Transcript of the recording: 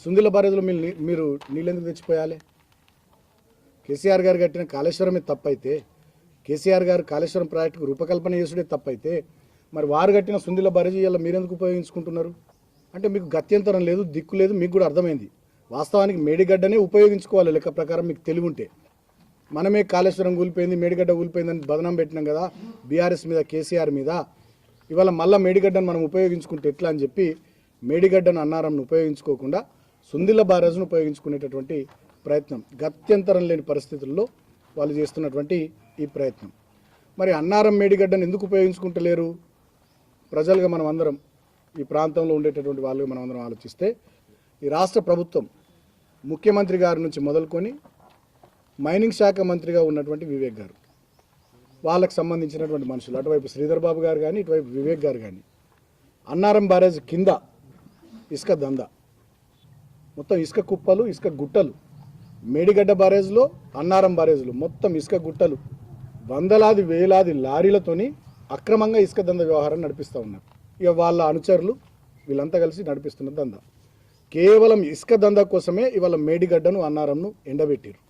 సుందిల బ్యారేజ్లో మీరు నీళ్ళు ఎందుకు తెచ్చిపోయాలి? కేసీఆర్ గారు కట్టిన కాళేశ్వరమే తప్పైతే, కేసీఆర్ గారు కాళేశ్వరం ప్రాజెక్టుకు రూపకల్పన చేసుడే తప్పైతే, మరి వారు కట్టిన సుందిల బ్యారేజ్ ఇలా మీరెందుకు ఉపయోగించుకుంటున్నారు? అంటే మీకు గత్యంతరం లేదు, దిక్కు లేదు, మీకు కూడా అర్థమైంది. వాస్తవానికి మేడిగడ్డనే ఉపయోగించుకోవాలి లెక్క ప్రకారం మీకు తెలివి ఉంటే. మనమే కాళేశ్వరం కూలిపోయింది, మేడిగడ్డ కూలిపోయిందని బదనాం పెట్టినాం కదా బీఆర్ఎస్ మీద, కేసీఆర్ మీద. ఇవాళ మళ్ళీ మేడిగడ్డను మనం ఉపయోగించుకుంటే ఎట్లా అని చెప్పి మేడిగడ్డను అన్నారంను ఉపయోగించుకోకుండా సుందిల బ్యారేజ్ను ఉపయోగించుకునేటటువంటి ప్రయత్నం, గత్యంతరం లేని పరిస్థితుల్లో వాళ్ళు చేస్తున్నటువంటి ఈ ప్రయత్నం. మరి అన్నారం మేడిగడ్డను ఎందుకు ఉపయోగించుకుంటలేరు? ప్రజలుగా మనం అందరం, ఈ ప్రాంతంలో ఉండేటటువంటి వాళ్ళుగా మనం అందరం ఆలోచిస్తే, ఈ రాష్ట్ర ప్రభుత్వం ముఖ్యమంత్రి గారి నుంచి మొదలుకొని మైనింగ్ శాఖ మంత్రిగా ఉన్నటువంటి వివేక్ గారు, వాళ్ళకు సంబంధించినటువంటి మనుషులు, అటువైపు శ్రీధర్ బాబు గారు కానీ ఇటువైపు వివేక్ గారు కానీ, అన్నారం బ్యారేజ్ కింద ఇసుక దందా, మొత్తం ఇసుక కుప్పలు, ఇసుక గుట్టలు, మేడిగడ్డ బ్యారేజ్లో, అన్నారం బ్యారేజ్లో మొత్తం ఇసుక గుట్టలు, వందలాది వేలాది లారీలతోని అక్రమంగా ఇసుక దంద వ్యవహారం నడిపిస్తూ ఉన్నారు. ఇక వాళ్ళ అనుచరులు వీళ్ళంతా కలిసి నడిపిస్తున్న దందా. కేవలం ఇసుక దందా కోసమే ఇవాళ మేడిగడ్డను, అన్నారంను ఎండబెట్టారు.